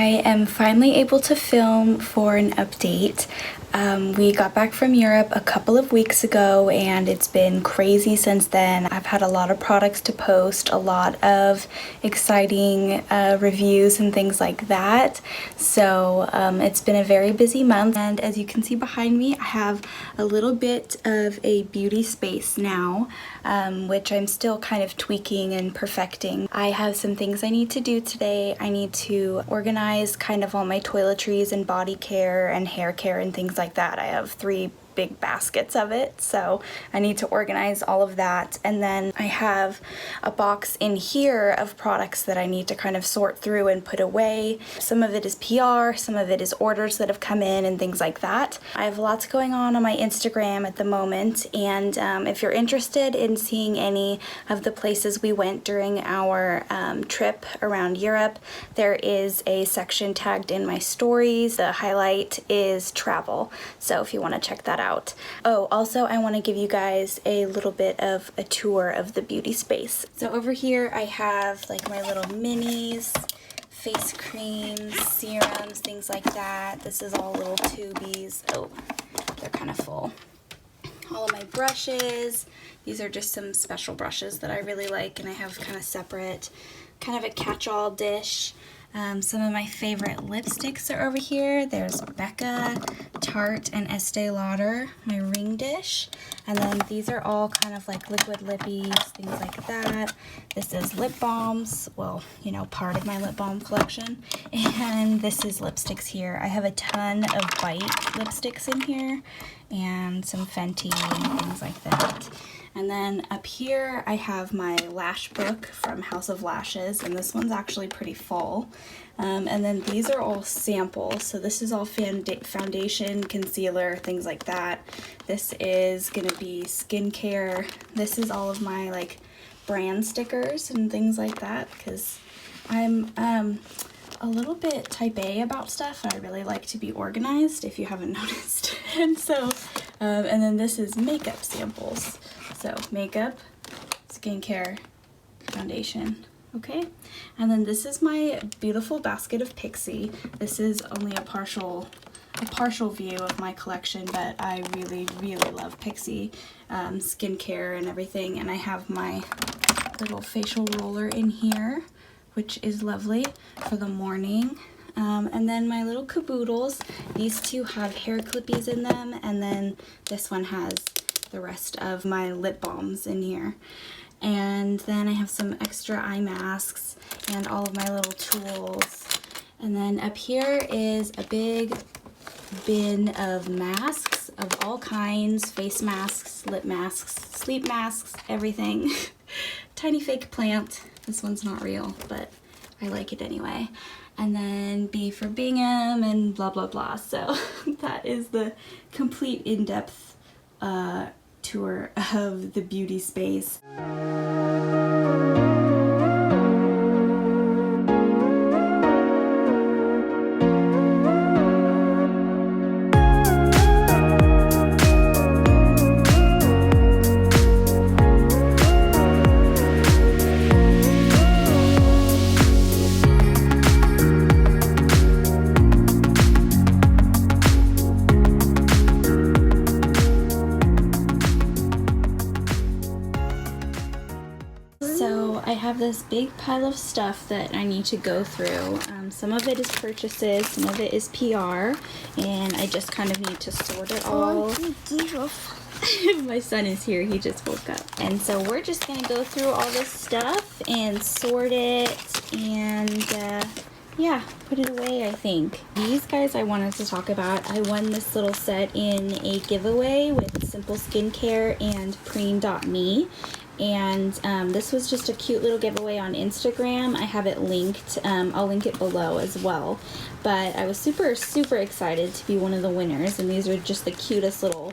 I am finally able to film for an update. We got back from Europe a couple of weeks ago and it's been crazy since then. I've had a lot of products to post, a lot of exciting reviews and things like that. So it's been a very busy month, and as you can see behind me, I have a little bit of a beauty space now, which I'm still kind of tweaking and perfecting. I have some things I need to do today. I need to organize kind of all my toiletries and body care and hair care and things like that. I have 3 big baskets of it, so I need to organize all of that. And then I have a box in here of products that I need to kind of sort through and put away. Some of it is PR, some of it is orders that have come in and things like that. I have lots going on my Instagram at the moment, and if you're interested in seeing any of the places we went during our trip around Europe, there is a section tagged in my stories. The highlight is travel, so if you want to check that out. Oh, also I want to give you guys a little bit of a tour of the beauty space. So over here I have like my little minis, face creams, serums, things like that. This is all little tubies. Oh, they're kind of full. All of my brushes. These are just some special brushes that I really like, and I have kind of separate, kind of a catch-all dish. Some of my favorite lipsticks are over here. There's Becca, Tarte, and Estee Lauder, my ring dish. And then these are all kind of like liquid lippies, things like that. This is lip balms, well, you know, part of my lip balm collection. And this is lipsticks here. I have a ton of Bite lipsticks in here and some Fenty and things like that. And then up here I have my lash book from House of Lashes, and this one's actually pretty full. And then these are all samples, so this is all foundation, concealer, things like that. This is gonna be skincare. This is all of my like brand stickers and things like that, because I'm a little bit type A about stuff. I really like to be organized, if you haven't noticed. And so, and then this is makeup samples. So makeup, skincare, foundation, okay? And then this is my beautiful basket of Pixie. This is only a partial view of my collection, but I really, really love Pixie skincare and everything. And I have my little facial roller in here, which is lovely for the morning. And then my little caboodles. These two have hair clippies in them, and then this one has the rest of my lip balms in here. And then I have some extra eye masks and all of my little tools. And then up here is a big bin of masks of all kinds, face masks, lip masks, sleep masks, everything. Tiny fake plant. This one's not real, but I like it anyway. And then B for Bingham and blah blah blah. So that is the complete in-depth tour of the beauty space. I have this big pile of stuff that I need to go through. Some of it is purchases, some of it is PR, and I just kind of need to sort it all. My son is here, he just woke up. And so we're just gonna go through all this stuff and sort it and yeah, put it away, I think. These guys I wanted to talk about. I won this little set in a giveaway with Simple Skincare and Preen.me. And this was just a cute little giveaway on Instagram. I have it linked. I'll link it below as well. But I was super, super excited to be one of the winners. And these are just the cutest little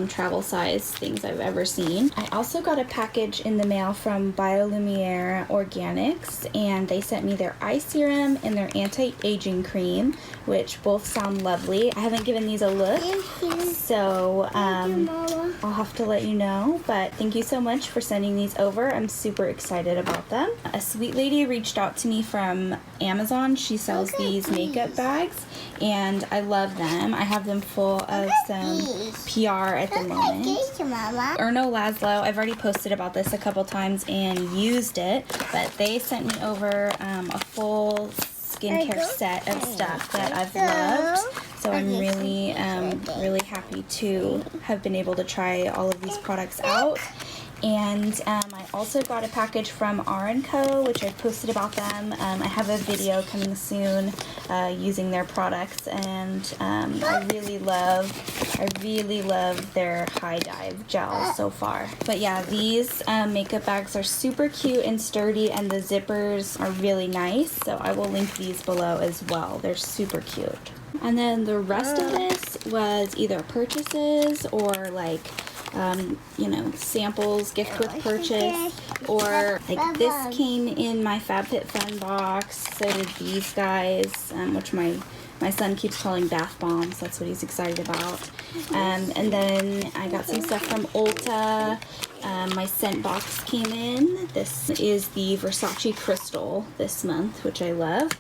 travel size things I've ever seen. I also got a package in the mail from Biolumière Organics, and they sent me their eye serum and their anti-aging cream, which both sound lovely. I haven't given these a look, so I'll have to let you know, but thank you so much for sending these over. I'm super excited about them. A sweet lady reached out to me from Amazon. She sells these makeup bags, and I love them. I have them full of some PR at the moment. Erno Laszlo, I've already posted about this a couple times and used it, but they sent me over a full skincare set of stuff that I've loved. So I'm really, really happy to have been able to try all of these products out. And I also got a package from R&Co, which I posted about them. I have a video coming soon using their products, and I really love their high dive gel so far. But yeah, these makeup bags are super cute and sturdy, and the zippers are really nice. So I will link these below as well. They're super cute. And then the rest of this was either purchases or like you know, samples, gift with purchase, or like this came in my FabFitFun box. So did these guys, which my son keeps calling bath bombs. That's what he's excited about. And then I got some stuff from Ulta. My scent box came in. This is the Versace Crystal this month, which I love.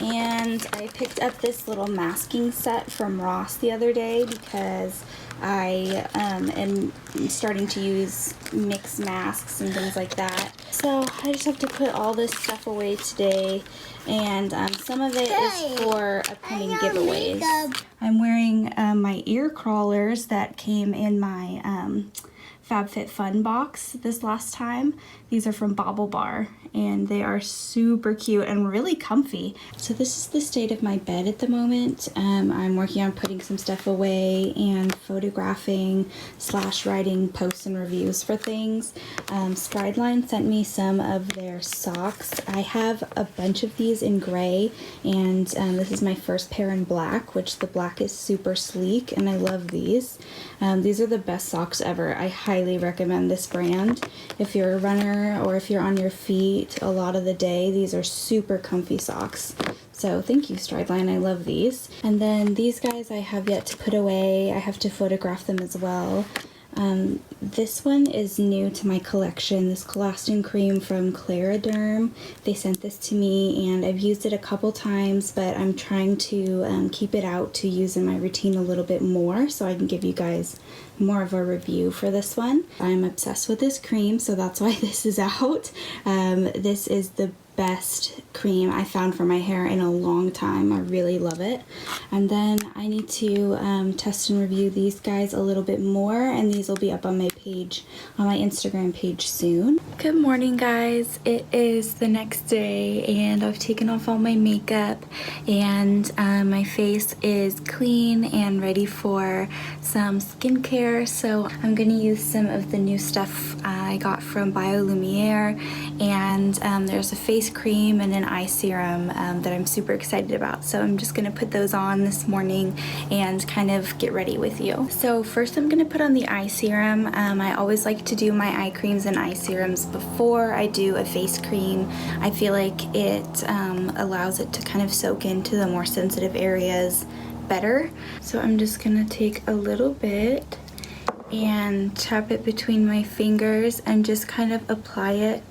And I picked up this little masking set from Ross the other day because I am starting to use mixed masks and things like that. So I just have to put all this stuff away today, and some of it is for upcoming giveaways. I'm wearing my ear crawlers that came in my FabFitFun box this last time. These are from Bobble Bar, and they are super cute and really comfy. So this is the state of my bed at the moment. I'm working on putting some stuff away and photographing / writing posts and reviews for things. Strideline sent me some of their socks. I have a bunch of these in gray, and this is my first pair in black, which the black is super sleek, and I love these. These are the best socks ever. I highly recommend this brand. If you're a runner or if you're on your feet a lot of the day, these are super comfy socks. So thank you, Strideline. I love these. And then these guys I have yet to put away. I have to photograph them as well. This one is new to my collection, this collagen cream from Clariderm. They sent this to me, and I've used it a couple times, but I'm trying to keep it out to use in my routine a little bit more so I can give you guys more of a review for this one. I'm obsessed with this cream, so that's why this is out. This is the best cream I found for my hair in a long time. I really love it. And then I need to test and review these guys a little bit more, and these will be up on my page, on my Instagram page soon. Good morning, guys. It is the next day, and I've taken off all my makeup, and my face is clean and ready for some skincare. So I'm gonna use some of the new stuff I got from Biolumière, and there's a face cream and an eye serum that I'm super excited about. So I'm just gonna put those on this morning and kind of get ready with you. So first I'm gonna put on the eye serum. I always like to do my eye creams and eye serums before I do a face cream. I feel like it allows it to kind of soak into the more sensitive areas better. So I'm just gonna take a little bit and tap it between my fingers and just kind of apply it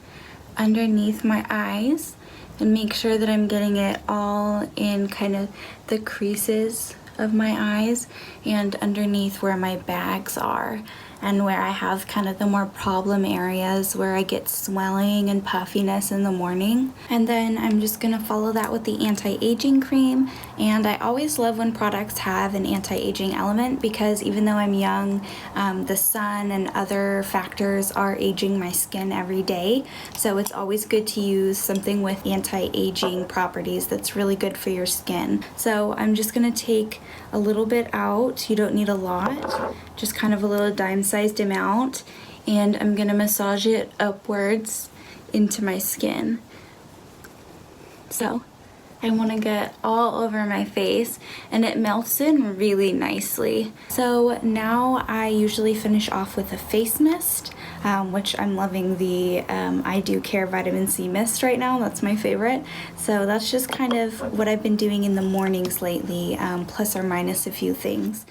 underneath my eyes and make sure that I'm getting it all in kind of the creases of my eyes and underneath where my bags are and where I have kind of the more problem areas where I get swelling and puffiness in the morning. And then I'm just gonna follow that with the anti-aging cream. And I always love when products have an anti-aging element, because even though I'm young, the sun and other factors are aging my skin every day. So it's always good to use something with anti-aging properties that's really good for your skin. So I'm just gonna take a little bit out. You don't need a lot, just kind of a little dime-sized amount, and I'm gonna massage it upwards into my skin. So I want to get all over my face, and it melts in really nicely. So now I usually finish off with a face mist, which I'm loving the I Do Care Vitamin C mist right now. That's my favorite. So that's just kind of what I've been doing in the mornings lately, plus or minus a few things.